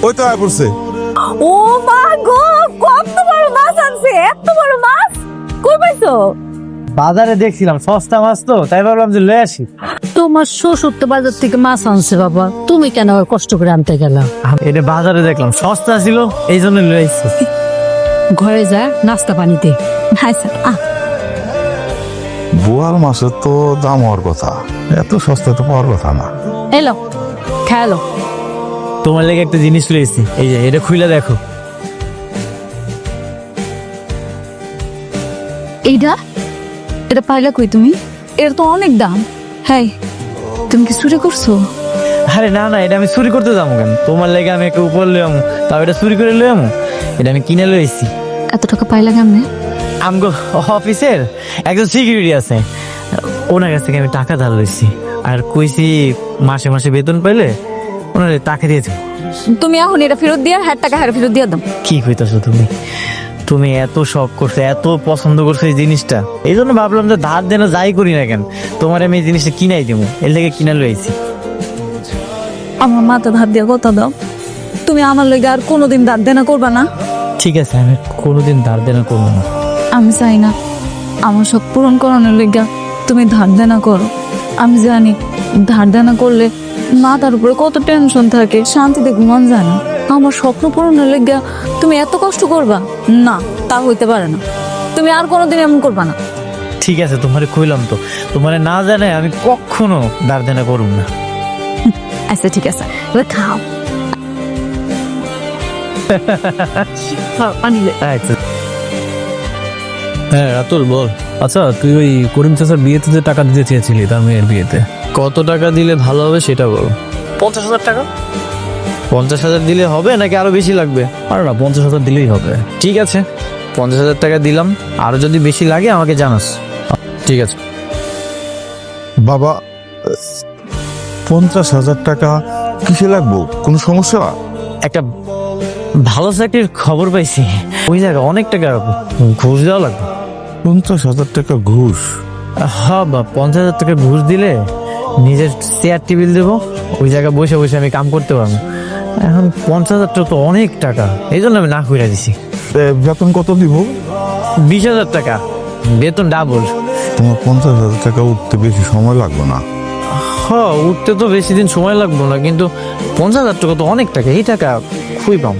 ওই তো আয় পড়ছে। ও মা গো, কত বড় মাছ আনছে! এত বড় মাছ কই পাইছো? বাজারে দেখছিলাম সস্তা মাছ তো, তাই ভাবলাম যে লয়ে আসি। তোমার শ্বশুর তো বাজার থেকে মাছ আনছে বাবা, তুমি কেন আবার কষ্ট করে আনতে গেলা? এটা বাজারে দেখলাম সস্তা ছিল, এই জন্য লয়ে আসছি। ঘরে যা নাস্তা পানিতে। আচ্ছা বোয়াল মাছের তো দাম হওয়ার কথা, এত সস্তা তো পাওয়ার কথা না। এলো খেয়ালো। তোমার লেগে একটা জিনিস লয়েছি, এই যে এটা খুইলা দেখো। এইটা এটা পাইলা কই তুমি? এর তো অনেক দাম। হ্যাঁ, তুমি কি চুরি করছো? আরে না না, এটা আমি চুরি করতে যাবো কেন? তোমার লেগে আমি একটা উপর লয়ে আমু, তাও এটা চুরি করে লয়ে আমু? এটা আমি কিনে লয়েছি। এত টাকা পাইলা কেমনে? আমগো অফিসের একজন সিকিউরিটি আছে, ওনার কাছ থেকে আমি টাকা ধার লইছি, আর কইছি মাসে মাসে বেতন পাইলে ওনার টাকা দিয়েছে। তুমি এখন এটা ফেরত দিয়া টাকা ফেরত দিয়া দাও। কি কইতাছো তুমি? তুমি এত শখ করছো, এত পছন্দ করছো এই জিনিসটা, এই জন্য ভাবলাম যে ধার দেনা যাই করি না কেন তোমার আমি এই জিনিসটা কিনাই দেবো, এর লেগে কিনা লইছি। আমার মাথা ধার দিয়া কথা দাও, তুমি আমার লগে আর কোনোদিন ধার দেনা করবা না। ঠিক আছে, আমি কোনোদিন ধার দেনা করবো না। আমি চাই না আমার সব পূরণ করানোর লেগা তুমি ধার দেনা করো। আমি জানি ধার দেনা করলে মাথার উপরে কত টেনশন থাকে, শান্তিতে ঘুমান যায় না। আমার স্বপ্ন পূরণের লেগা তুমি এত কষ্ট করবা না, তা হইতে পারে না। তুমি আর কোনোদিন এমন করবা না। ঠিক আছে, তোমারে কইলাম তো, তোমারে না জানে আমি কখনো ধার দেনা করব না। আচ্ছা ঠিক আছে, এবার খাও। আচ্ছা, হ্যাঁ রাতুল বল। আচ্ছা তুই ওই করিম চাচার বিয়েতে যে টাকা দিতে চেয়েছিলি তার মেয়ের বিয়েতে, কত টাকা দিলে ভালো হবে সেটা বল। 50,000 টাকা। 50,000 দিলে হবে নাকি আরো বেশি লাগবে? আর না 50,000 দিলেই হবে। ঠিক আছে, 50,000 টাকা দিলাম, আরো যদি বেশি লাগে আমাকে জানাস। ঠিক আছে। বাবা, 50,000 টাকা কিসে লাগবো? কোনো সমস্যা? একটা ভালো চাকরির খবর পাইছি, ওই জায়গায় অনেক টাকা ঘুষ দেওয়া লাগবে। 50,000 টাকা ঘুষ? হ্যাঁ বা 50,000 টাকা ঘুষ দিলে নিজের চেয়ার টেবিল দেবো, ওই জায়গায় বসে বসে আমি কাম করতে পারবো। এখন 50,000 টাকা তো অনেক টাকা, এই জন্য আমি না করে দিছি। বেতন কত দিব? 20,000 টাকা, বেতন ডাবল। তোমার 50,000 টাকা উঠতে বেশি সময় লাগবে না। হ্যাঁ, উঠতে তো বেশি দিন সময় লাগবে না, কিন্তু 50,000 টাকা তো অনেক টাকা, এই টাকা খুবই পাম।